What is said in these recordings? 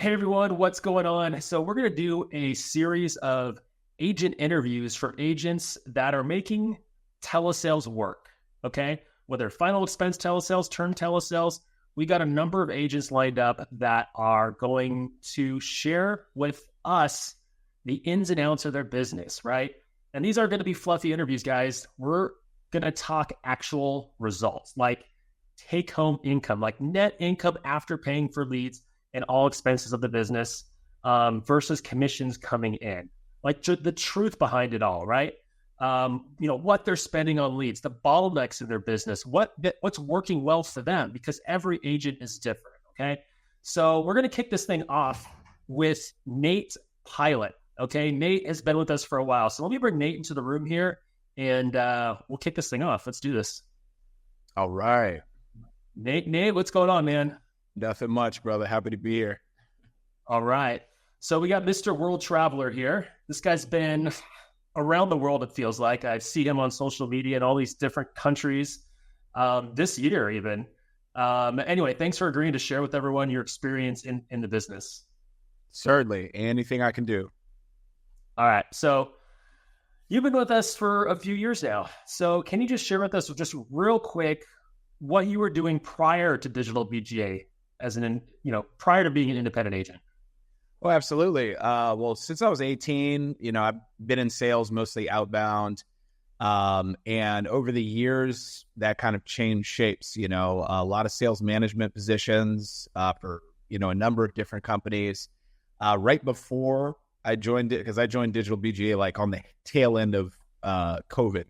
Hey everyone, what's going on? So we're going to do a series of agent interviews for agents that are making telesales work. Okay, whether final expense telesales, term telesales, we got a number of agents lined up that are going to share with us the ins and outs of their business, right? And these aren't going to be fluffy interviews, guys. We're going to talk actual results, like take home income, like net income after paying for leads and all expenses of the business versus commissions coming in, like the truth behind it all, right? What they're spending on leads, the bottlenecks in their business, what's working well for them, because every agent is different. Okay, so we're going to kick this thing off with Nate Pilot. Okay, Nate has been with us for a while, so let me bring Nate into the room here, and we'll kick this thing off. Let's do this. All right. Nate, what's going on, man? Nothing much, brother. Happy to be here. All right. So we got Mr. World Traveler here. This guy's been around the world, it feels like. I see him on social media in all these different countries this year even. Anyway, thanks for agreeing to share with everyone your experience in the business. Certainly. Anything I can do. All right. So you've been with us for a few years now. So can you just share with us just real quick what you were doing prior to Digital BGA prior to being an independent agent? Oh, absolutely. Well, since I was 18, I've been in sales, mostly outbound. And over the years, that kind of changed shapes, a lot of sales management positions for, a number of different companies. Right before I joined it, because I joined Digital BGA like on the tail end of COVID.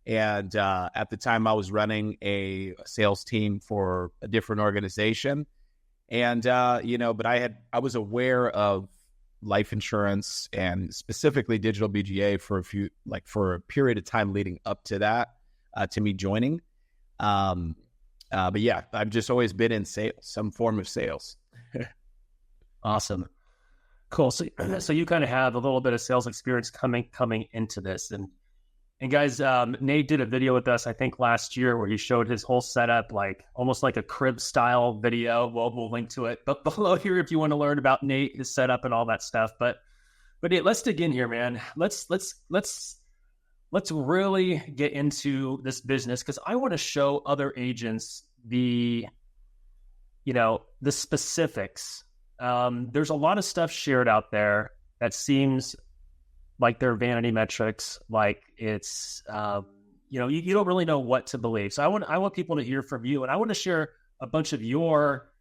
And at the time, I was running a sales team for a different organization. And, but I was aware of life insurance and specifically Digital BGA for a period of time leading up to that, to me joining. But yeah, I've just always been in sales, some form of sales. Awesome. Cool. So you kind of have a little bit of sales experience coming into this. And guys, Nate did a video with us, I think last year, where he showed his whole setup, like almost like a crib style video. We'll link to it but below here if you want to learn about Nate, his setup and all that stuff. But Nate, let's dig in here, man. Let's really get into this business, because I want to show other agents the specifics. There's a lot of stuff shared out there that seems like they're vanity metrics, like it's, you don't really know what to believe. So I want people to hear from you, and I want to share a bunch of your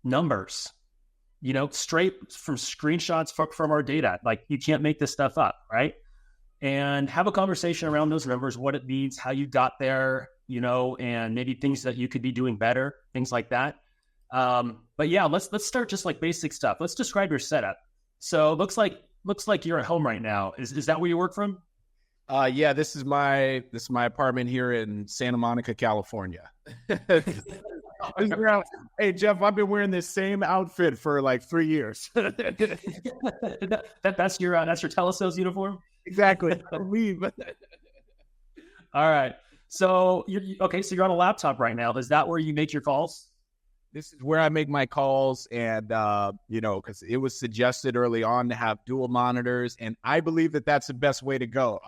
numbers, straight from screenshots from our data. Like, you can't make this stuff up, right? And have a conversation around those numbers, what it means, how you got there, and maybe things that you could be doing better, things like that. But yeah, let's start just like basic stuff. Let's describe your setup. So looks like you're at home right now. Is that where you work from? Yeah, this is my apartment here in Santa Monica, California. Hey, Jeff, I've been wearing this same outfit for like 3 years. That's your telesales uniform? Exactly. All right. So you're on a laptop right now. Is that where you make your calls? This is where I make my calls, and, because it was suggested early on to have dual monitors, and I believe that that's the best way to go.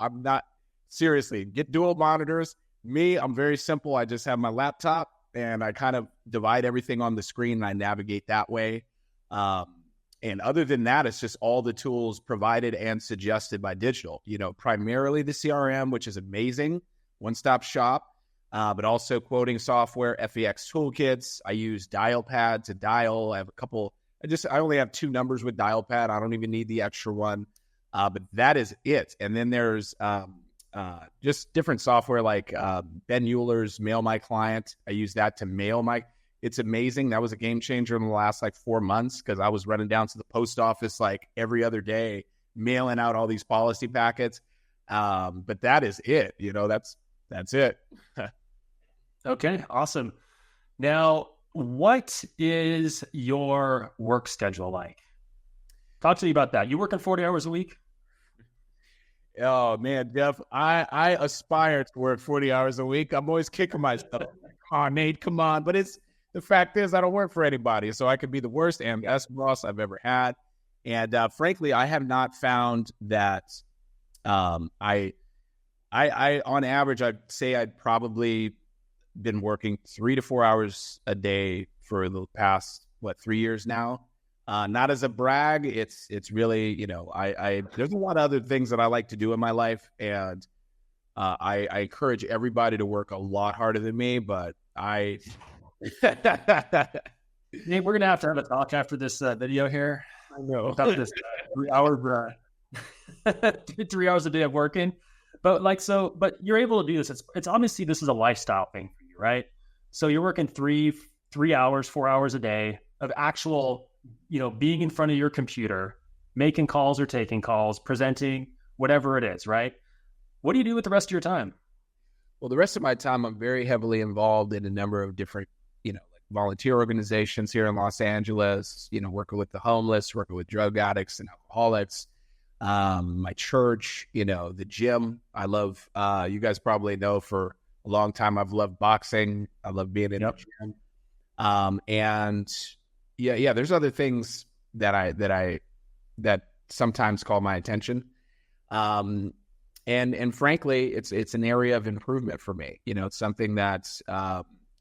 Seriously, get dual monitors. I'm very simple. I just have my laptop, and I kind of divide everything on the screen, and I navigate that way. And other than that, it's just all the tools provided and suggested by Digital, primarily the CRM, which is amazing, one-stop shop. But also quoting software, FEX toolkits. I use DialPad to dial. I have I only have 2 numbers with DialPad. I don't even need the extra one. But that is it. And then there's just different software like Ben Mueller's Mail My Client. I use that to mail it's amazing. That was a game changer in the last 4 months, because I was running down to the post office like every other day, mailing out all these policy packets. But that is it. That's it. Okay, awesome. Now, what is your work schedule like? Talk to me about that. You working 40 hours a week? Oh, man, Jeff, I aspire to work 40 hours a week. I'm always kicking myself. Oh, Nate, come on. But the fact is I don't work for anybody, so I could be the worst and best boss I've ever had. And frankly, I have not found that I on average, I'd say I'd probably been working 3 to 4 hours a day for the past 3 years now. Not as a brag. It's really, I there's a lot of other things that I like to do in my life, and I encourage everybody to work a lot harder than me. But I, Nate, we're gonna have to have a talk after this video here. I know about this 3 hour, 3 hours a day of working. But but you're able to do this. It's obviously this is a lifestyle thing for you, right? So you're working 3 hours, 4 hours a day of actual, being in front of your computer, making calls or taking calls, presenting, whatever it is, right? What do you do with the rest of your time? Well, the rest of my time, I'm very heavily involved in a number of different, volunteer organizations here in Los Angeles, working with the homeless, working with drug addicts and alcoholics. My church, the gym. I love, you guys probably know for a long time, I've loved boxing. I love being in a gym. And there's other things that sometimes call my attention. And frankly, it's an area of improvement for me. It's something that's,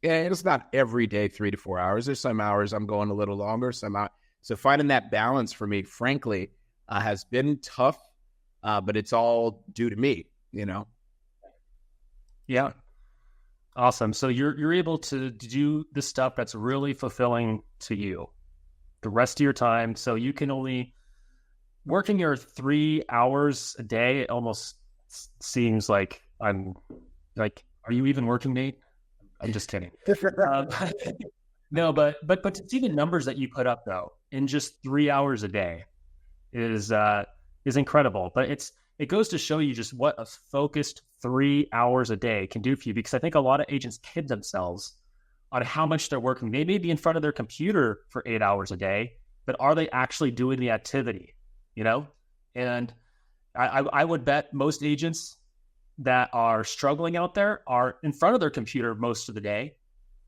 it's not every day, 3 to 4 hours. There's some hours I'm going a little longer, so finding that balance for me, frankly, has been tough, but it's all due to me, Yeah. Awesome. So you're able to do the stuff that's really fulfilling to you the rest of your time. So you can only working your 3 hours a day. It almost seems like I'm like, are you even working, Nate? I'm just kidding. No, but to see the numbers that you put up though in just 3 hours a day is incredible. But it goes to show you just what a focused 3 hours a day can do for you, because I think a lot of agents kid themselves on how much they're working. They may be in front of their computer for 8 hours a day, but are they actually doing the activity? And I would bet most agents that are struggling out there are in front of their computer most of the day,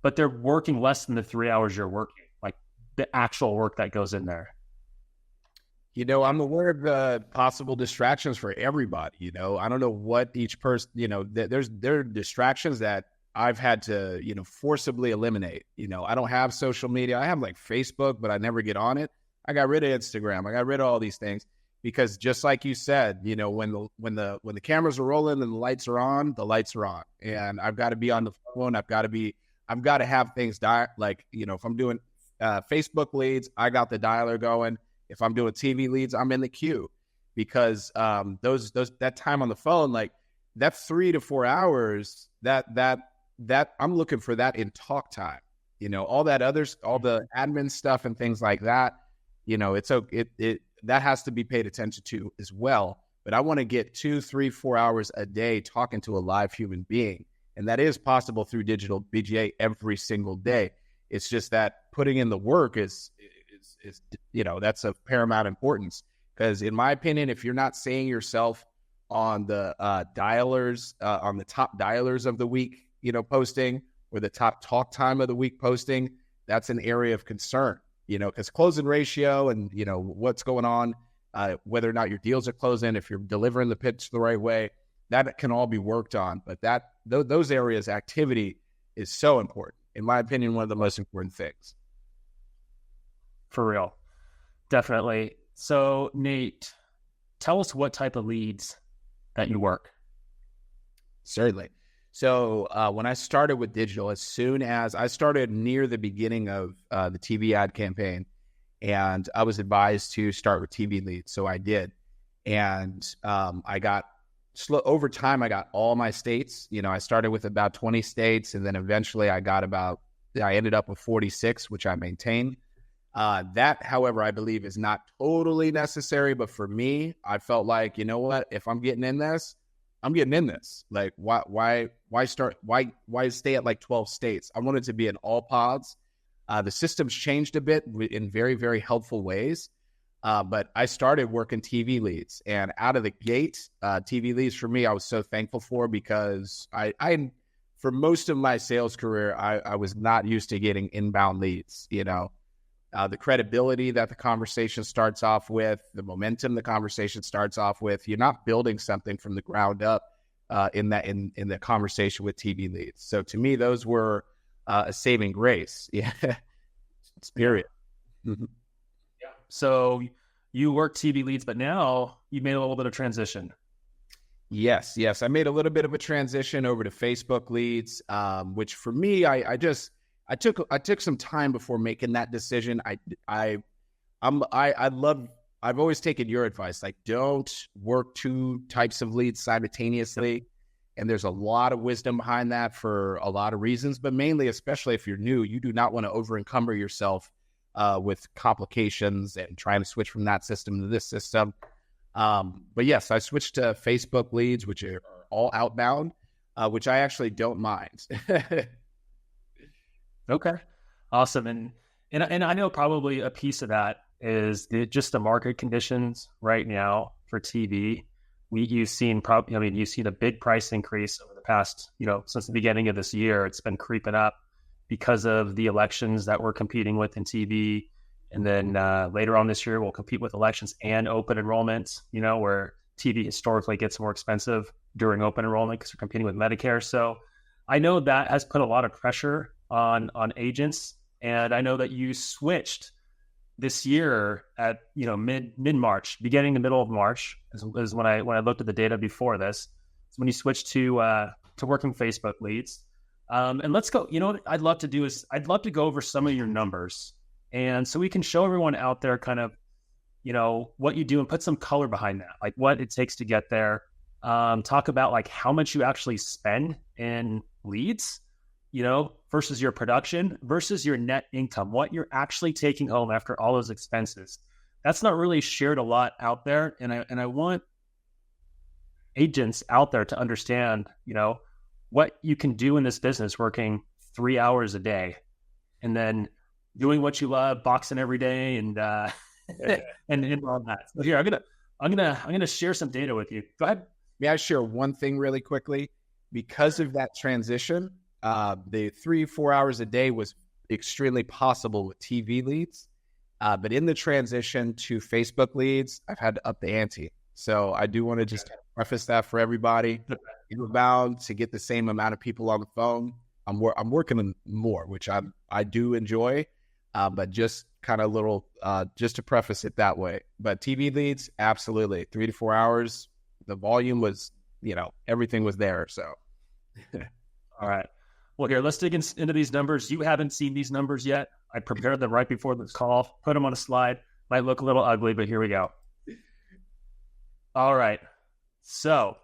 but they're working less than the 3 hours you're working, like the actual work that goes in there. I'm aware of the possible distractions for everybody. I don't know what each person, there are distractions that I've had to, forcibly eliminate. I don't have social media. I have like Facebook, but I never get on it. I got rid of Instagram. I got rid of all these things because just like you said, when the cameras are rolling and the lights are on, and I've got to be on the phone. I've got to have things if I'm doing Facebook leads, I got the dialer going. If I'm doing TV leads, I'm in the queue because that time on the phone, like that 3 to 4 hours, that I'm looking for that in talk time. All that others, all the admin stuff and things like that. That has to be paid attention to as well. But I want to get 2, 3, 4 hours a day talking to a live human being, and that is possible through digital BGA every single day. It's just that putting in the work is that's of paramount importance, because in my opinion, if you're not seeing yourself on the dialers, on the top dialers of the week, posting, or the top talk time of the week posting, that's an area of concern, because closing ratio and, what's going on, whether or not your deals are closing, if you're delivering the pitch the right way, that can all be worked on. But those areas, activity is so important. In my opinion, one of the most important things. For real. Definitely. So Nate, tell us what type of leads that you work. Certainly. So when I started with digital, as soon as I started near the beginning of the TV ad campaign, and I was advised to start with TV leads. So I did. And I got over time, I got all my states. I started with about 20 states, and then eventually I ended up with 46, which I maintained. That, however, I believe is not totally necessary, but for me, I felt like, if I'm getting in this, I'm getting in this. Like, why stay at like 12 states? I wanted to be in all pods. The system's changed a bit in very, very helpful ways. But I started working TV leads, and out of the gate, TV leads for me, I was so thankful for, because I for most of my sales career, I was not used to getting inbound leads. The credibility that the conversation starts off with, the momentum the conversation starts off with. You're not building something from the ground up in the conversation with TV leads. So to me, those were a saving grace. Yeah, period. Yeah. So you work TV leads, but now you made a little bit of transition. Yes. I made a little bit of a transition over to Facebook leads, which for me, I took some time before making that decision. I've always taken your advice, like don't work two types of leads simultaneously. And there's a lot of wisdom behind that for a lot of reasons, but mainly, especially if you're new, you do not want to over encumber yourself with complications and trying to switch from that system to this system. But yes, I switched to Facebook leads, which are all outbound, which I actually don't mind. Okay. Awesome. And I know probably a piece of that is just the market conditions right now for TV. You've seen a big price increase over the past, since the beginning of this year. It's been creeping up because of the elections that we're competing with in TV. And then later on this year, we'll compete with elections and open enrollment, where TV historically gets more expensive during open enrollment because we're competing with Medicare. So I know that has put a lot of pressure on agents. And I know that you switched this year at, mid-March, beginning the middle of March is when I looked at the data before this. It's when you switched to working Facebook leads. And let's go, what I'd love to go over some of your numbers. And so we can show everyone out there kind of, what you do and put some color behind that, like what it takes to get there. Talk about like how much you actually spend in leads, versus your production versus your net income, what you're actually taking home after all those expenses. That's not really shared a lot out there. And I want agents out there to understand, what you can do in this business, working 3 hours a day and then doing what you love, boxing every day and and all that. So here, I'm gonna share some data with you. Go ahead. May I share one thing really quickly? Because of that transition, the 3-4 hours a day was extremely possible with TV leads. But in the transition to Facebook leads, I've had to up the ante. So I do want to just preface that for everybody. You're bound to get the same amount of people on the phone. I'm working more, which I do enjoy, but just kind of little, just to preface it that way. But TV leads, absolutely. 3 to 4 hours. The volume was, everything was there. So, all right. Well, here, let's dig into these numbers. You haven't seen these numbers yet. I prepared them right before this call, put them on a slide. Might look a little ugly, but here we go. All right. So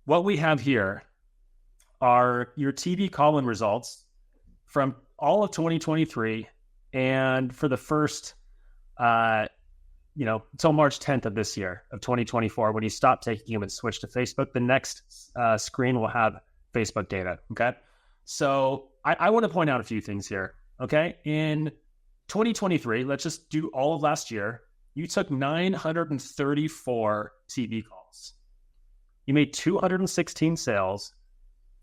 what we have here are your TV call-in results from all of 2023 and for the first, until March 10th of this year of 2024, when you stop taking them and switch to Facebook. The next screen will have Facebook data. Okay. So I want to point out a few things here. Okay. In 2023, let's just do all of last year. You took 934 TV calls. You made 216 sales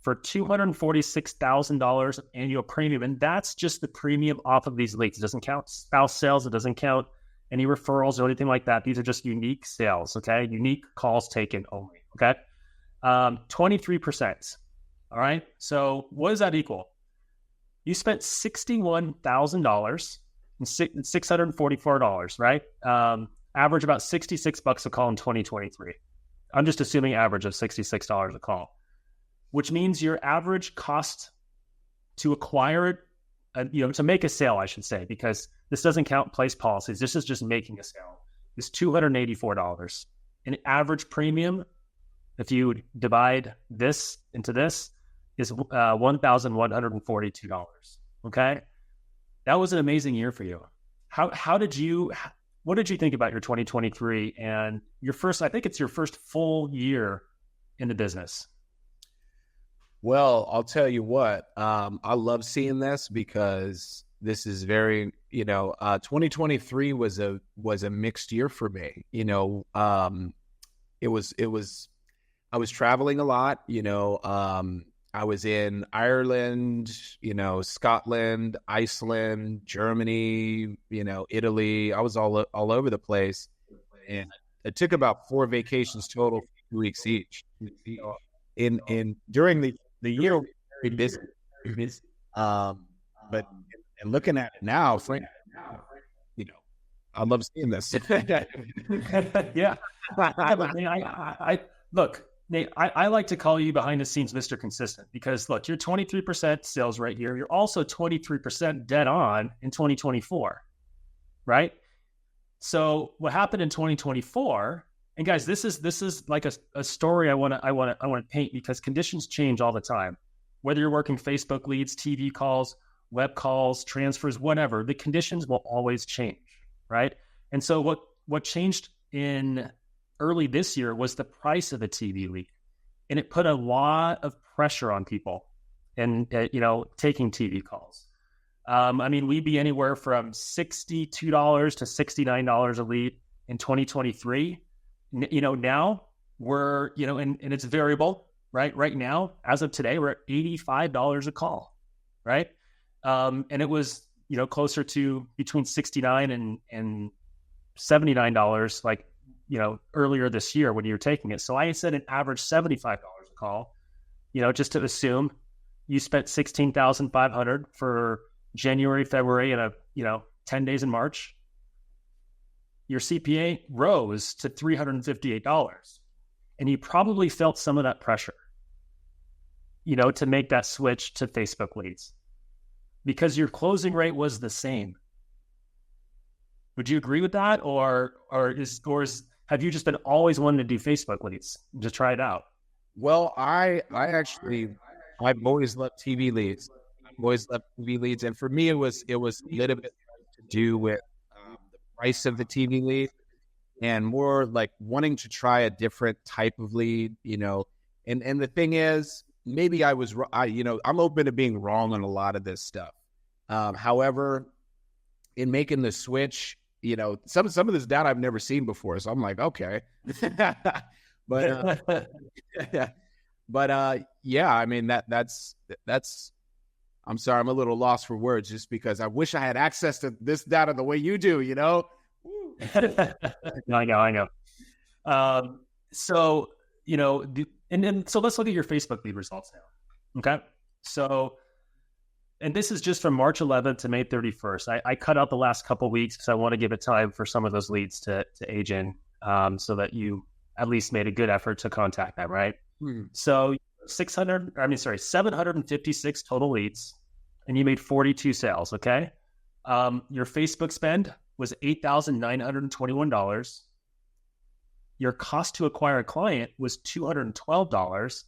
for $246,000 of annual premium. And that's just the premium off of these leads. It doesn't count spouse sales. It doesn't count any referrals or anything like that. These are just unique sales. Okay. Unique calls taken only. Okay. 23%. All right. So what does that equal? You spent $61,000 and $644, right? Average about $66 a call in 2023. I'm just assuming average of $66 a call, which means your average cost to acquire it, to make a sale, I should say, because this doesn't count place policies. This is just making a sale. Is $284. An average premium, if you divide this into this, is $1,142. Okay, that was an amazing year for you. What did you think about your 2023 and your first? I think it's your first full year in the business. Well, I'll tell you what. I love seeing this because this is very, 2023 was a mixed year for me. It was I was traveling a lot, I was in Ireland, Scotland, Iceland, Germany, Italy. I was all over the place, and it took about 4 vacations total, 2 weeks each. So in during the year, we were very busy. But and looking at it now, Frank, you know, I love seeing this. Yeah. Yeah, but Nate, I look, Nate, I like to call you behind the scenes Mr. Consistent because look, you're 23% sales right here. You're also 23% dead on in 2024, right? So what happened in 2024? And guys, this is like a story I want to paint because conditions change all the time. Whether you're working Facebook leads, TV calls, web calls, transfers, whatever, the conditions will always change, right? And so what changed in early this year was the price of a TV lead, and it put a lot of pressure on people and taking TV calls. I mean, we'd be anywhere from $62 to $69 a lead in 2023. Now we're, and it's variable, right? Right now, as of today, we're at $85 a call, right? And it was, closer to between $69 and $79, like, earlier this year when you were taking it. So I said an average $75 a call, just to assume you spent 16,500 for January, February, and 10 days in March. Your CPA rose to $358. And you probably felt some of that pressure, to make that switch to Facebook leads because your closing rate was the same. Would you agree with that? Or have you just been always wanting to do Facebook leads to try it out? Well, I've always loved TV leads. I've always loved TV leads, and for me, it was a little bit to do with the price of the TV lead, and more like wanting to try a different type of lead. And the thing is, maybe I'm open to being wrong on a lot of this stuff. However, in making the switch, some of this data I've never seen before, so I'm like, okay. but yeah, I mean that's. I'm sorry, I'm a little lost for words, just because I wish I had access to this data the way you do. I know. So so let's look at your Facebook lead results now. Okay, so. And this is just from March 11th to May 31st. I cut out the last couple of weeks because I want to give it time for some of those leads to age in, so that you at least made a good effort to contact them, right? So 756 total leads, and you made 42 sales, okay? Your Facebook spend was $8,921. Your cost to acquire a client was $212,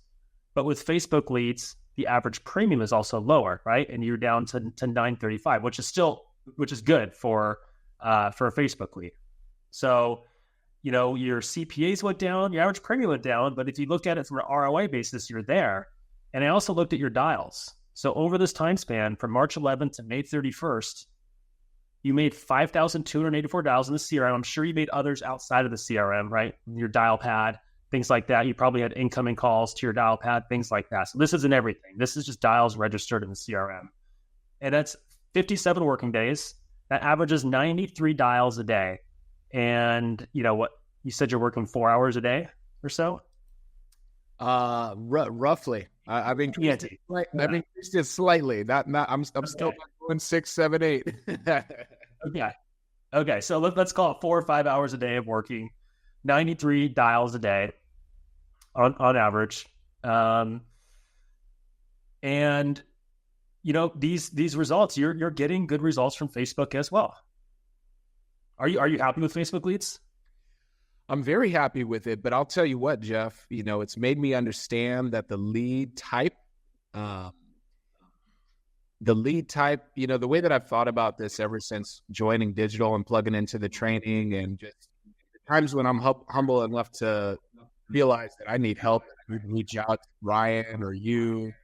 but with Facebook leads, the average premium is also lower, right? And you're down to $935, which is good for a Facebook lead. So, your CPAs went down, your average premium went down, but if you look at it from an ROI basis, you're there. And I also looked at your dials. So over this time span, from March 11th to May 31st, you made 5,284 dials in the CRM. I'm sure you made others outside of the CRM, right? Your dial pad, things like that. You probably had incoming calls to your dial pad, things like that. So this isn't everything. This is just dials registered in the CRM. And that's 57 working days. That averages 93 dials a day. And what you said, you're working 4 hours a day or so? Roughly. I've increased it slightly. I'm still going 6, 7, 8. Okay. So let's call it 4 or 5 hours a day of working, 93 dials a day on average. And these results, you're getting good results from Facebook as well. Are you happy with Facebook leads? I'm very happy with it, but I'll tell you what, Jeff, it's made me understand that the lead type, the way that I've thought about this ever since joining digital and plugging into the training, and just the times when I'm humble enough to realize that I need help, reach out to Ryan or you,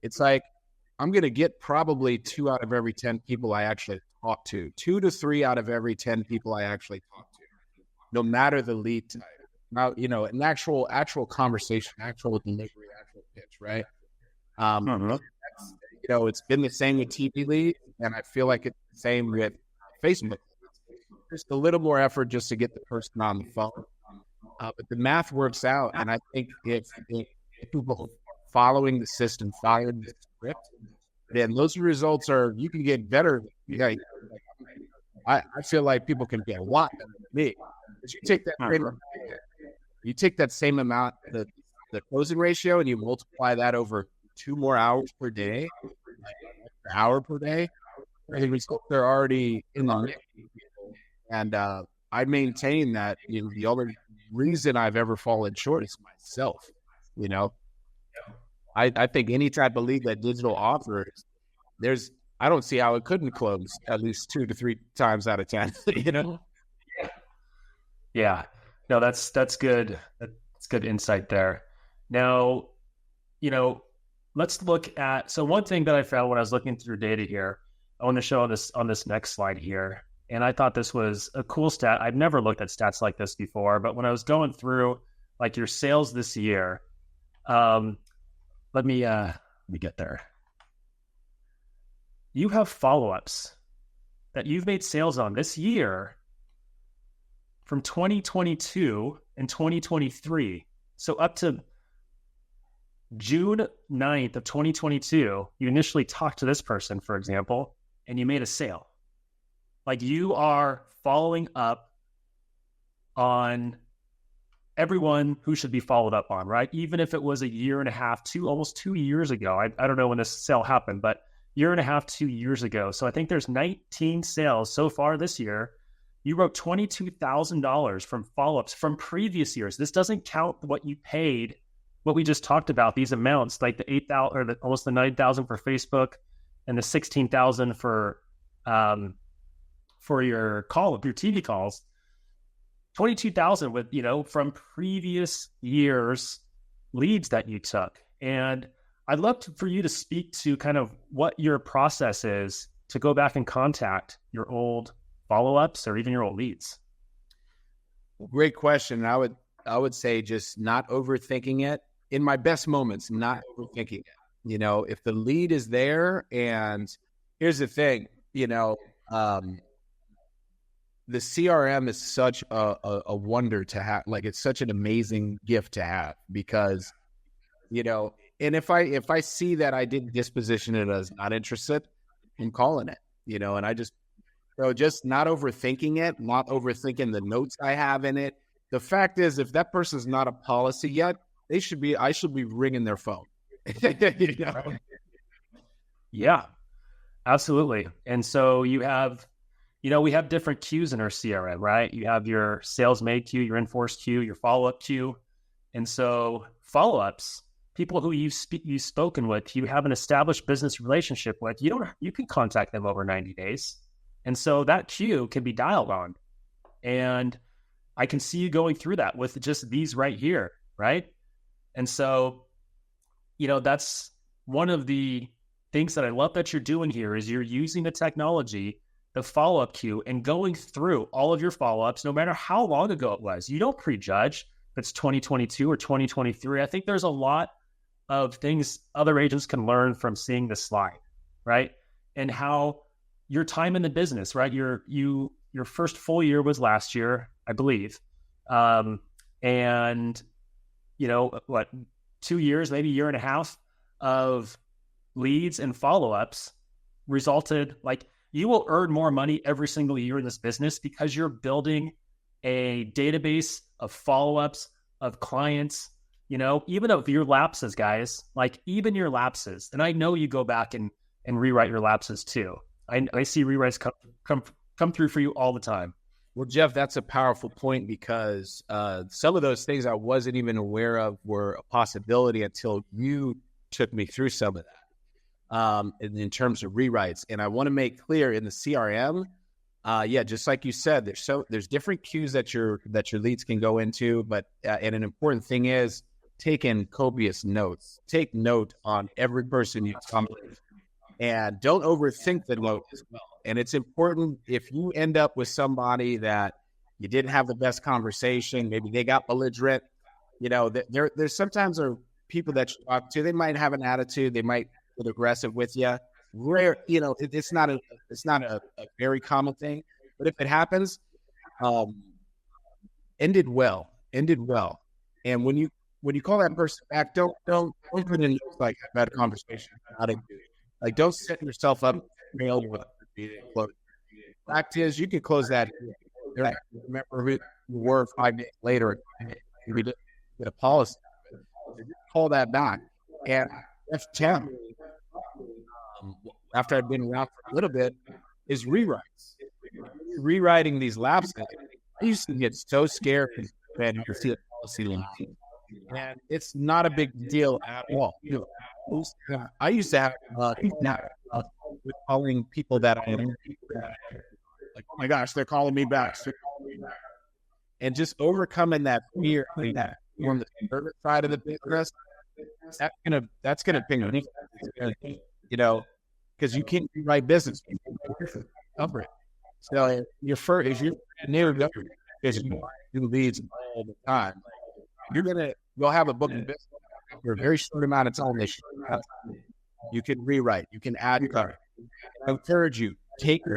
it's like, I'm going to get probably 2 out of every 10 people I actually talk to, 2 to 3 out of every 10 people I actually talk to, no matter the lead type. about, an actual conversation, actual delivery, actual pitch, right? Mhm. That's, it's been the same with TV leads, and I feel like it's the same with Facebook. Just a little more effort just to get the person on the phone. But the math works out, and I think if people are following the system, following the script, then those results you can get better. Like, I feel like people can get a lot better than me. But you take that same amount, the closing ratio, and you multiply that over 2 more hours per day, like an hour per day, the results are already in the mix. And I maintain that the only reason I've ever fallen short is myself. I think any type of lead that digital offers, I don't see how it couldn't close at least 2 to 3 times out of 10. Yeah. No, that's good. That's good insight there. Now, let's look at, so one thing that I found when I was looking through data here, I want to show on this next slide here. And I thought this was a cool stat. I've never looked at stats like this before, but when I was going through like your sales this year, let me get there. You have follow-ups that you've made sales on this year from 2022 and 2023. So up to June 9th of 2022, you initially talked to this person, for example, and you made a sale. Like, you are following up on everyone who should be followed up on, right? Even if it was a year and a half, almost 2 years ago. I don't know when this sale happened, but year and a half, 2 years ago. So I think there's 19 sales so far this year. You wrote $22,000 from follow-ups from previous years. This doesn't count what you paid, what we just talked about, these amounts, like the 8,000 or almost the 9,000 for Facebook and the 16,000 for your TV calls. 22,000 with, from previous years leads that you took. And I'd love for you to speak to kind of what your process is to go back and contact your old follow-ups or even your old leads. Great question. I would say just not overthinking it. In my best moments, not overthinking it. If the lead is there, and here's the thing, the CRM is such a wonder to have. Like, it's such an amazing gift to have because, and if I see that I didn't disposition it as not interested, I'm calling it, and I just not overthinking it, not overthinking the notes I have in it. The fact is, if that person's not a policy yet, I should be ringing their phone. Yeah, absolutely. And so we have different queues in our CRM, right? You have your sales made queue, your enforced queue, your follow-up queue. And so follow-ups, people who you've spoken with, you have an established business relationship with, you can contact them over 90 days. And so that queue can be dialed on. And I can see you going through that with just these right here, right? And so, that's one of the things that I love that you're doing here is you're using the technology, the follow-up queue, and going through all of your follow-ups, no matter how long ago it was. You don't prejudge if it's 2022 or 2023. I think there's a lot of things other agents can learn from seeing this slide, right? And how your time in the business, right? Your first full year was last year, I believe. And 2 years, maybe a year and a half of leads and follow-ups resulted, like, you will earn more money every single year in this business because you're building a database of follow-ups of clients, even of your lapses, guys, like even your lapses. And I know you go back and rewrite your lapses too. I see rewrites come through for you all the time. Well, Jeff, that's a powerful point because some of those things I wasn't even aware of were a possibility until you took me through some of that in terms of rewrites. And I want to make clear in the CRM, just like you said, there's different queues that your leads can go into, but and an important thing is take in copious notes. Take note on every person you come with, and don't overthink the note as well. And it's important if you end up with somebody that you didn't have the best conversation. Maybe they got belligerent. There's sometimes are people that you talk to, they might have an attitude, they might get aggressive with you. Rare, it's not a very common thing, but if it happens, ended well. And when you call that person back, don't put in like a bad conversation. Like, don't set yourself up failure with fact is, you could close that. Remember who you were 5 days later. We did get a policy. Call that back. And that's Tim. After I've been around for a little bit, is rewrites. Rewriting these lapses. I used to get so scared when you see a policy line. And it's not a big deal at all. I used to have with calling people that I am like, oh my gosh, they're calling me back. And just overcoming that fear that on the service side of the business, that's gonna ping me, because you can't rewrite business. Cover it. So if you're new, because you do leads all the time, you'll have a book of business for a very short amount of time. You can rewrite, you can add color. I encourage you, take some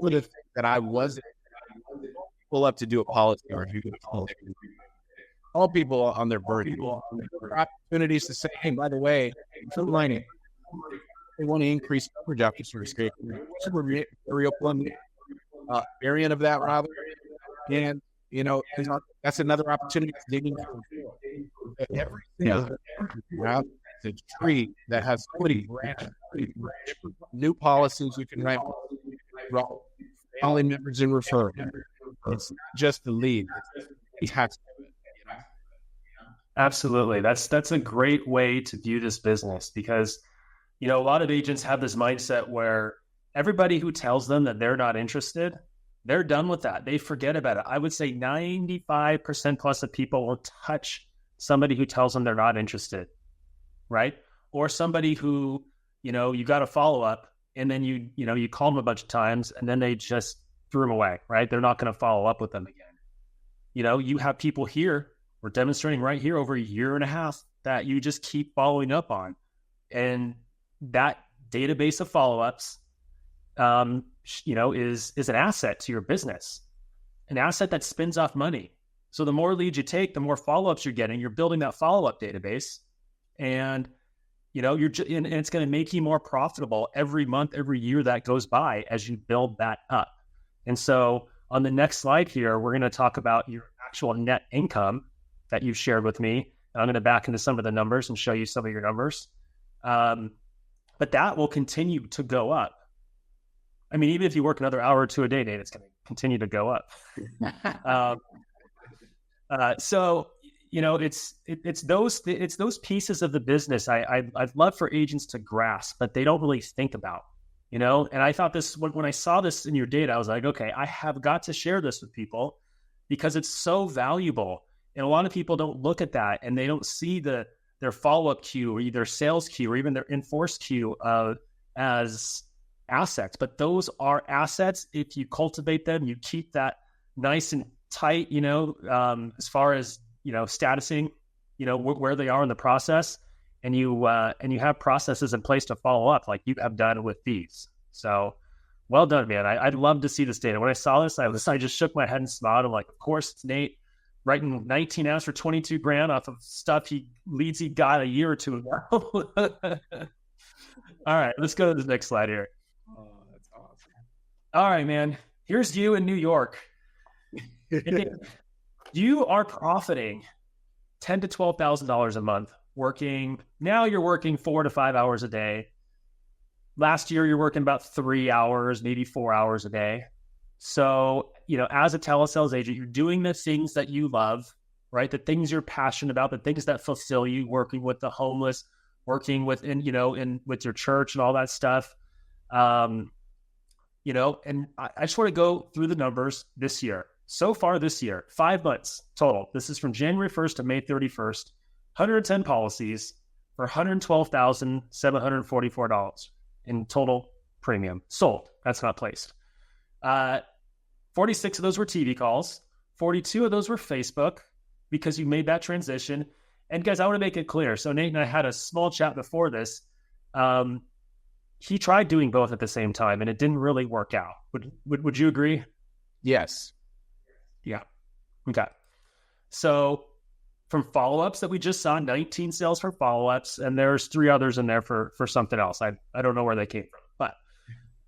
of the things that I wasn't pull up to do a policy or if you can all people on their birthday, opportunities to say, hey, by the way, lining, they want to increase coverage after surgery. Real variant of that, rather. And, that's another opportunity to dig into everything. The tree that has 40 branches, new policies you can write, family members and refer. It's not just the lead. It's Absolutely. That's a great way to view this business because, a lot of agents have this mindset where everybody who tells them that they're not interested, they're done with that. They forget about it. I would say 95% plus of people will touch somebody who tells them they're not interested, right? Or somebody who, you got a follow up and then you call them a bunch of times and then they just threw them away, right? They're not going to follow up with them again. You have people here, we're demonstrating right here over a year and a half that you just keep following up on. And that database of follow-ups, is an asset to your business, an asset that spins off money. So the more leads you take, the more follow-ups you're getting. You're building that follow-up database, and and it's going to make you more profitable every month, every year that goes by as you build that up. And so on the next slide here, we're going to talk about your actual net income that you've shared with me. I'm going to back into some of the numbers and show you some of your numbers. But that will continue to go up. I mean, even if you work another hour or two a day, Nate, it's going to continue to go up. So it's those pieces of the business I'd love for agents to grasp, but they don't really think about. And I thought this when I saw this in your data, I was like, okay, I have got to share this with people because it's so valuable. And a lot of people don't look at that and they don't see their follow-up queue or their sales queue or even their enforce queue as assets. But those are assets if you cultivate them, you keep that nice and tight, as far as, statusing, where they are in the process. And you have processes in place to follow up like you have done with these. So well done, man. I'd love to see this data. When I saw this, I just shook my head and smiled. I'm like, of course, it's Nate writing 19 apps for 22 grand off of stuff he got a year or two ago. All right, let's go to the next slide here. Oh, that's awesome. All right, man. Here's you in New York. You are profiting $10,000 to $12,000 a month working. Now you're working 4 to 5 hours a day. Last year, you're working about 3 hours, maybe 4 hours a day. So, as a telesales agent, you're doing the things that you love, right? The things you're passionate about, the things that fulfill you, working with the homeless, working with, with your church and all that stuff. And I just want to go through the numbers this year. So far this year, 5 months total. This is from January 1st to May 31st, 110 policies for $112,744 in total premium sold. That's not placed. 46 of those were TV calls. 42 of those were Facebook because you made that transition. And guys, I want to make it clear. So Nate and I had a small chat before this. He tried doing both at the same time, and it didn't really work out. Would you agree? Yes. Yeah. Okay. So from follow-ups that we just saw, 19 sales from follow-ups, and there's 3 others in there for something else. I don't know where they came from, but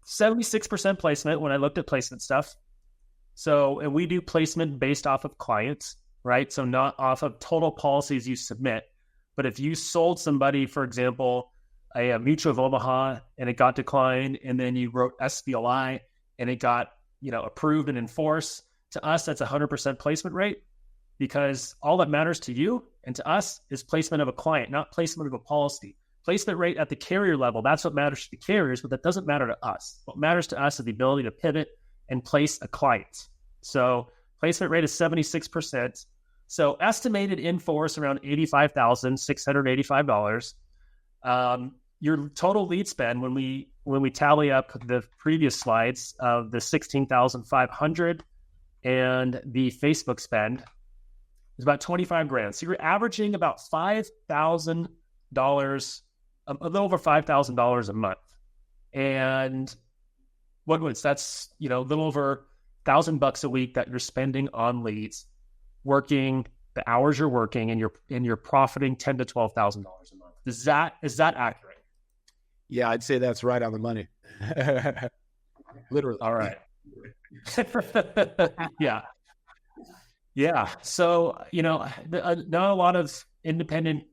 76% placement when I looked at placement stuff. So, and we do placement based off of clients, right? So not off of total policies you submit. But if you sold somebody, for example, a Mutual of Omaha and it got declined, and then you wrote SBLI and it got, approved and enforced, to us, that's 100% placement rate, because all that matters to you and to us is placement of a client, not placement of a policy. Placement rate at the carrier level, that's what matters to the carriers, but that doesn't matter to us. What matters to us is the ability to pivot and place a client. So placement rate is 76%. So estimated in force around $85,685. Your total lead spend, when we tally up the previous slides of the 16,500 and the Facebook spend, is about 25 grand. So you're averaging about $5,000, a little over $5,000 a month. And that's, a little over $1,000 a week that you're spending on leads, working the hours you're working, and you're profiting $10,000 to $12,000 a month. Is that accurate? Yeah, I'd say that's right on the money. Literally. All right. Yeah. Yeah. So, not a lot of independent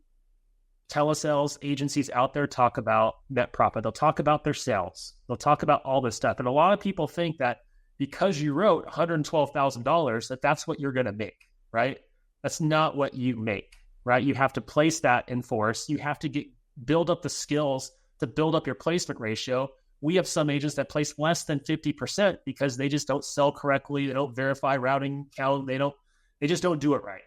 telesales agencies out there talk about net profit. They'll talk about their sales. They'll talk about all this stuff. And a lot of people think that because you wrote $112,000, that's what you're going to make, right? That's not what you make, right? You have to place that in force. You have to build up the skills to build up your placement ratio. We have some agents that place less than 50% because they just don't sell correctly. They don't verify routing count. They just don't do it right,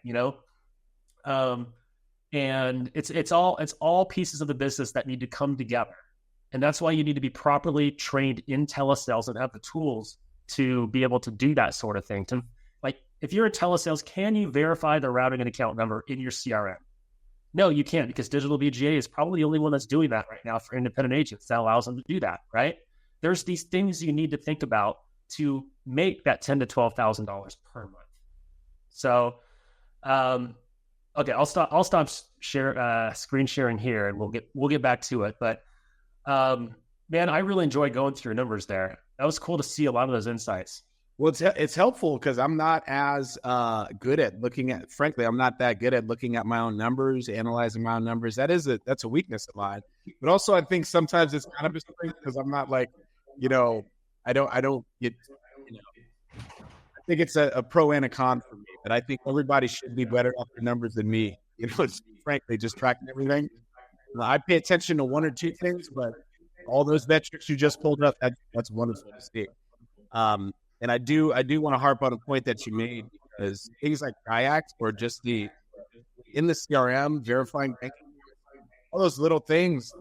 and it's all pieces of the business that need to come together. And that's why you need to be properly trained in telesales and have the tools to be able to do that sort of thing. Like, if you're in telesales, can you verify the routing and account number in your CRM? No, you can't, because Digital VGA is probably the only one that's doing that right now for independent agents that allows them to do that, right? There's these things you need to think about to make that $10,000 to $12,000 per month. So, okay, I'll stop screen sharing here, and we'll get back to it. But man, I really enjoyed going through your numbers there. That was cool to see a lot of those insights. Well, it's helpful because I'm not as good at frankly, I'm not that good at looking at my own numbers, analyzing my own numbers. That's a weakness of mine. But also, I think sometimes it's kind of a strength because I'm not like, I don't get, I think it's a pro and a con for me. But I think everybody should be better at their numbers than me. It's frankly just tracking everything. I pay attention to one or two things, but all those metrics you just pulled up, that's wonderful to see. And I do want to harp on a point that you made, because things like Kayak or just in the CRM, verifying banking, all those little things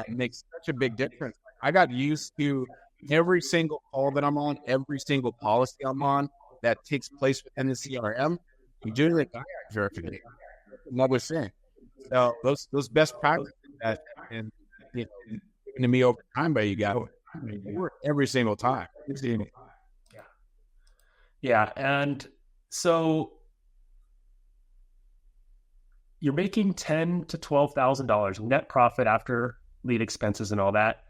makes such a big difference. I got used to every single call that I'm on, every single policy I'm on that takes place within the CRM. I'm doing the Kayak verification. Another thing. So those best practices that and given to me over time by you guys work every single time. Yeah. And so you're making $10,000 to $12,000 net profit after lead expenses and all that.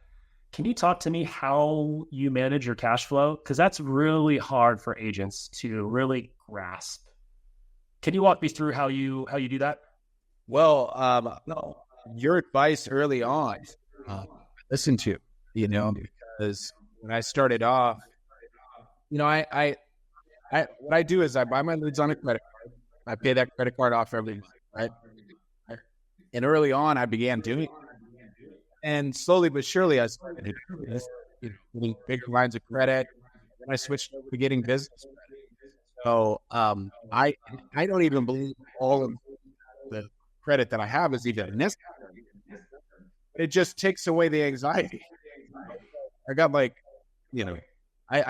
Can you talk to me how you manage your cash flow? Because that's really hard for agents to really grasp. Can you walk me through how you do that? Well, no, your advice early on, listen to, because when I started off, I what I do is I buy my leads on a credit card. I pay that credit card off every month, right? And early on, I began doing it. And slowly but surely, I started getting bigger lines of credit. Then I switched over to getting business credit. So I don't even believe all of the credit that I have is even necessary. It just takes away the anxiety. I got I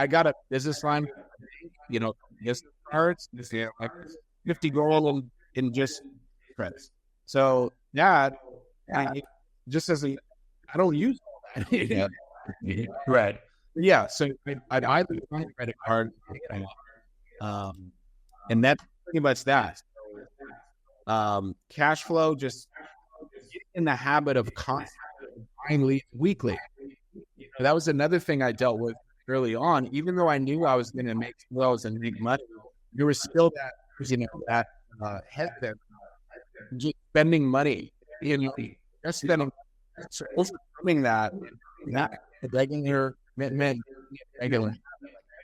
got a business line, business cards, like 50 gold in just credits. So yeah, just as I don't use all that. Right. Yeah. So I leave my credit card, and that's pretty much that. Cash flow, just get in the habit of constantly buying leads weekly. That was another thing I dealt with early on. Even though I knew I was going to make flows and make money, there was still that hesitant, just spending money. Just spending, so overcoming that, not regular commitment, regular.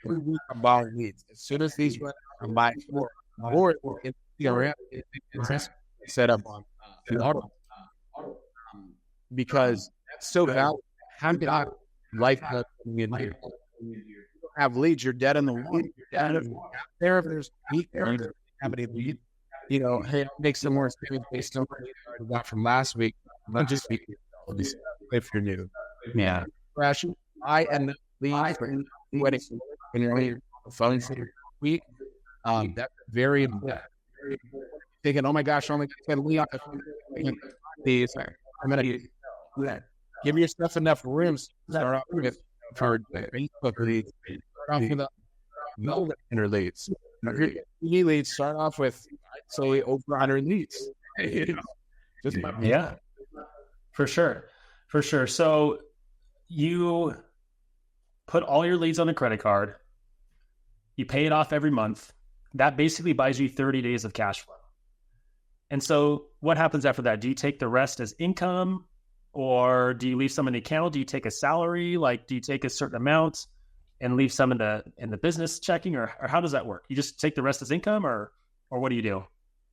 Every week I'm buying leads. As soon as these run, I'm buying more. Or it's CRM, it's set up on the auto, because that's so valuable. How did I life have leads? You're dead in the water. There, if there's weak there, have any lead. Hey, make some more savings based on what I got from last week. Not just if you're new. Yeah. Crash. I end up leads when you're on your phone for a week. That's very important. Thinking, oh my gosh, I only got 10 leads. These, I'm gonna give yourself enough rooms to start off with for Facebook leads. Start off with no leads. Leads start off with, I'd say, over 100 leads. Yeah, for sure. So you put all your leads on the credit card. You pay it off every month. That basically buys you 30 days of cash flow. And so what happens after that? Do you take the rest as income, or do you leave some in the account? Do you take a salary? Like, do you take a certain amount and leave some in the business checking, or how does that work? You just take the rest as income, or what do you do?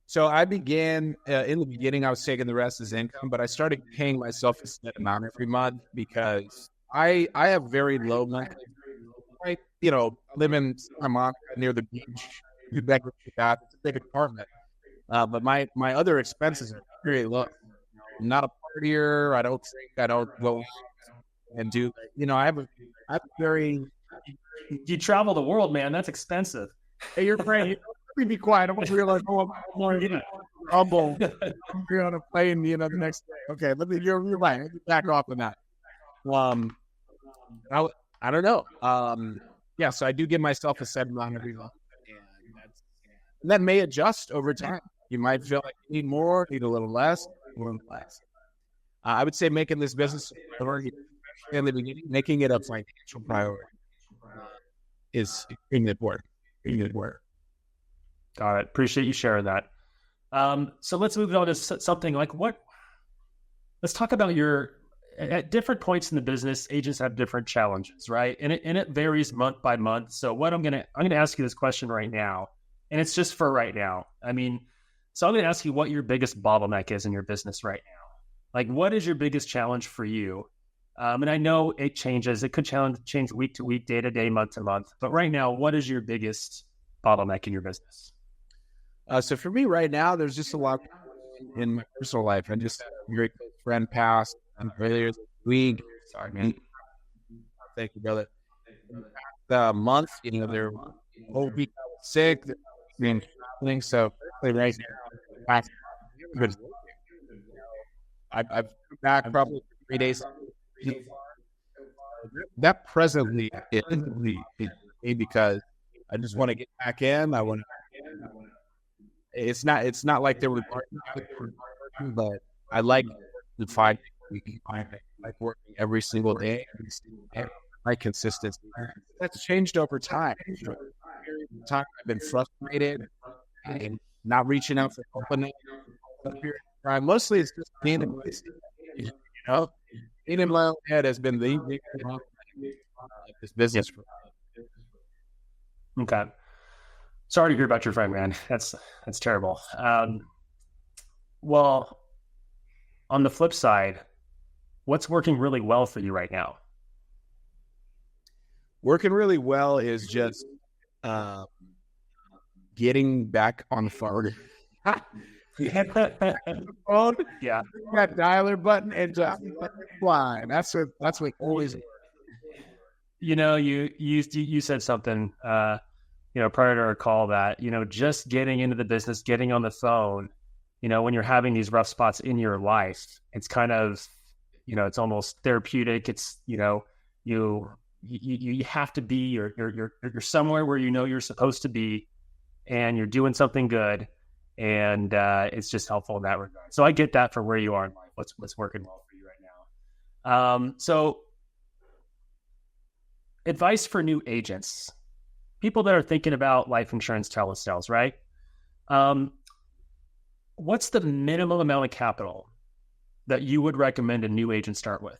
So I began in the beginning, I was taking the rest as income, but I started paying myself a set amount every month because I have very low money. I live in Vermont near the beach. It's a big apartment. But my other expenses are very low. I'm not a partier. I don't drink. I don't go out and do. I have a very. You travel the world, man. That's expensive. Hey, you're great. Let me be quiet. I want to realize, I'm humble. You're on a plane, the next day. Okay, you're right. Let me back off on that. I don't know. Yeah, so I do give myself a set amount every month, and that may adjust over time. You might feel like you need more, need a little less, I would say making this business in the beginning, making it a financial priority is extremely important. Got it. Appreciate you sharing that. So let's move on to something like let's talk about at different points in the business, agents have different challenges, right? And it varies month by month. So I'm going to ask you this question right now, and it's just for right now. So I'm going to ask you what your biggest bottleneck is in your business right now. Like, what is your biggest challenge for you? And I know it changes. It could change week to week, day to day, month to month. But right now, what is your biggest bottleneck in your business? So for me right now, there's just a lot in my personal life. I just had a very close friend pass earlier this week. Sorry, man. Thank you, brother. The month, they're whole week I was sick. So right now, I've come back probably 3 days. That presently is me because I just want to get back in. I want to. It's not like there was, but I like the 5 week. I like working every single day. My consistency that's changed over time. I've been frustrated and not reaching out for help. Mostly it's just being in being in my own head has been the big this business. Okay. Sorry to hear about your friend, man. That's terrible. Well, on the flip side, what's working really well for you right now? Working really well is just getting back on the phone. Phone, yeah, that dialer button and just fly. That's what always. You said something. prior to our call that, just getting into the business, getting on the phone, when you're having these rough spots in your life, it's kind of, it's almost therapeutic. It's, you have to be, you're somewhere where you're supposed to be, and you're doing something good, and it's just helpful in that regard. So I get that for where you are in life. What's working well for you right now. So advice for new agents, people that are thinking about life insurance telesales, right? Um, what's the minimum amount of capital that you would recommend a new agent start with?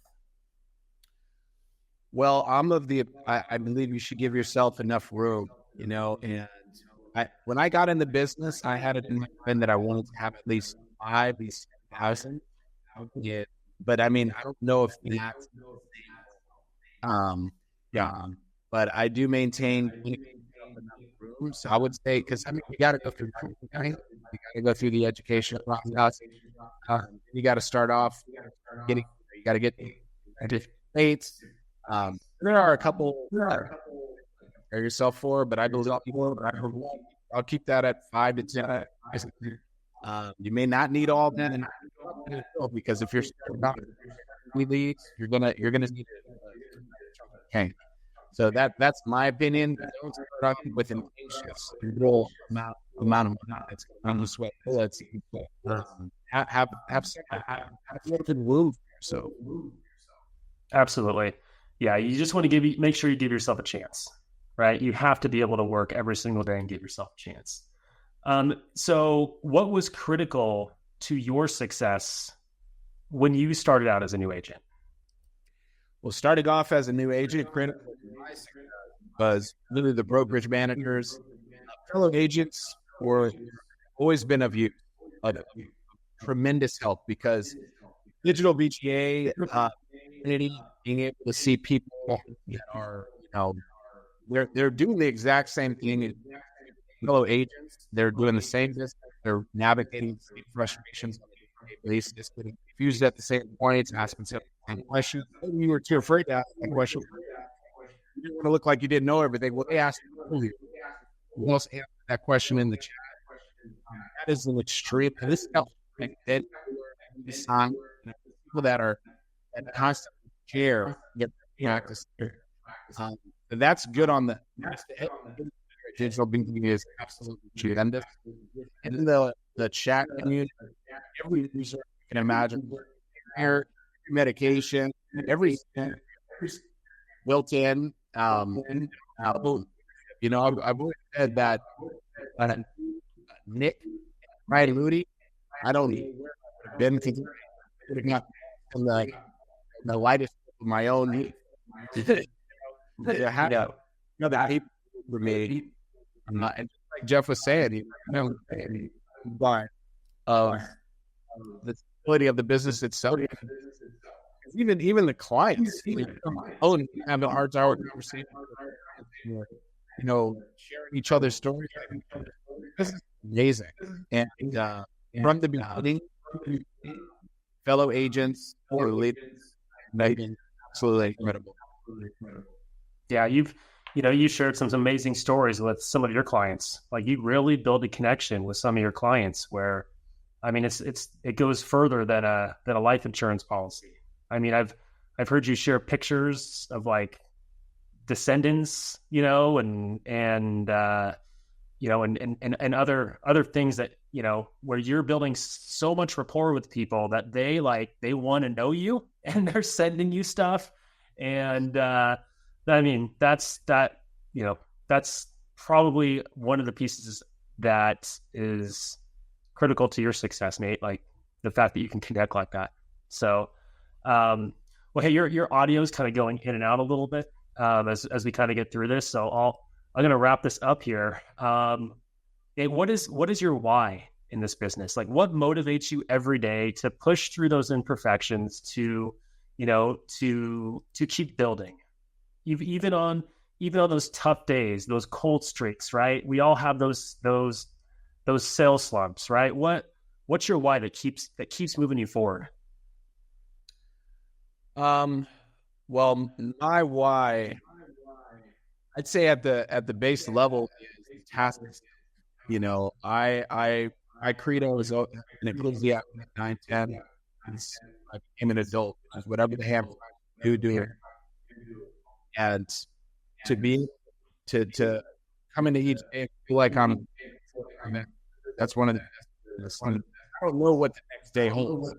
Well, I believe you should give yourself enough room, and when I got in the business, I had it in my mind that I wanted to have at least 5,000. Yeah. But I mean, I don't know if that's, um, yeah, but I do maintain enough room. So I would say, because I mean, you got to go through, you got to go through the education process. You got to start off getting, you got to get different states. There are a couple prepare yourself for, but I believe I'll keep that at 5 to 10. You may not need all that, because if you're starting off leads, you're gonna need it. Okay. So that's my opinion. Don't start off with an anxious amount of money that's on the sweat bullets. Have some room. So Absolutely. Yeah, you just want to make sure you give yourself a chance, right? You have to be able to work every single day and give yourself a chance. So what was critical to your success when you started out as a new agent? Well, starting off as a new agent, critical was literally the brokerage managers, fellow agents were always been of tremendous help, because digital VGA, being able to see people that are, they're doing the exact same thing as fellow agents. They're doing the same business. They're navigating the same frustrations on a daily basis, getting confused at the same points, asking the same questions. Maybe you were too afraid to ask that question. You didn't want to look like you didn't know everything. Well, they asked earlier. Who else answered that question in the chat? That is an extreme. And this helps. This time, people that constantly care, get practice. That's good on the digital being is absolutely tremendous. And in the chat community, every resource you can imagine, hair, medication, everything built in. I've always said that Nick, Riley Moody, I don't have been putting up in the lightest of my own. That people were made. And like Jeff was saying, but the stability of the business itself. Even the clients, have a hard hour conversation, sharing each other's stories. This is amazing. And from the beginning, fellow agents or leaders, absolutely incredible. Yeah, you shared some amazing stories with some of your clients. Like, you really build a connection with some of your clients where, I mean, it goes further than a life insurance policy. I mean, I've heard you share pictures of like descendants, and other things that, where you're building so much rapport with people that they want to know you, and they're sending you stuff. And I mean, that's probably one of the pieces that is critical to your success, Nate. Like, the fact that you can connect like that. So, well, hey, your audio is kind of going in and out a little bit as we kind of get through this. So I'm going to wrap this up here. Hey, what is your why in this business? Like, what motivates you every day to push through those imperfections, to keep building, even on those tough days, those cold streaks, right? We all have those sales slumps, right? What's your why that keeps moving you forward? Well, my why, I'd say at the base level, is fantastic. My credo is, and it proves the 9, 10. I became an adult, which is whatever the ham do it. And to be to come into each day and feel like that's one of the fun. I don't know what the next day holds.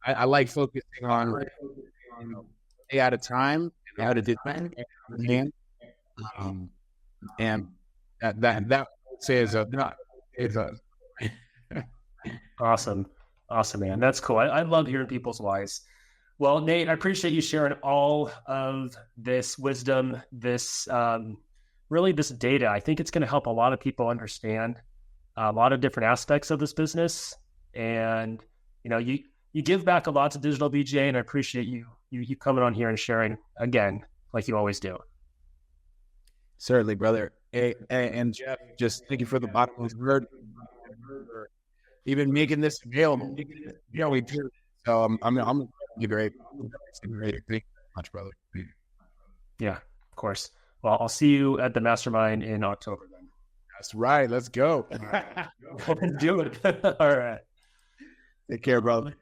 I like focusing on day at a time, how to do that, and that I would say is a Awesome. Awesome, man. That's cool. I love hearing people's whys. Well, Nate, I appreciate you sharing all of this wisdom, this really this data. I think it's going to help a lot of people understand a lot of different aspects of this business. And, you give back a lot to Digital BGA, and I appreciate you coming on here and sharing again, like you always do. Certainly, brother. Hey, and Jeff, just thank you for the bottom of the word, even making this available. We do. So I'm great. Great. Thank you much, brother. Yeah, of course. Well, I'll see you at the mastermind in October then. That's right. Let's go. All right. Do it. All right. Take care, brother.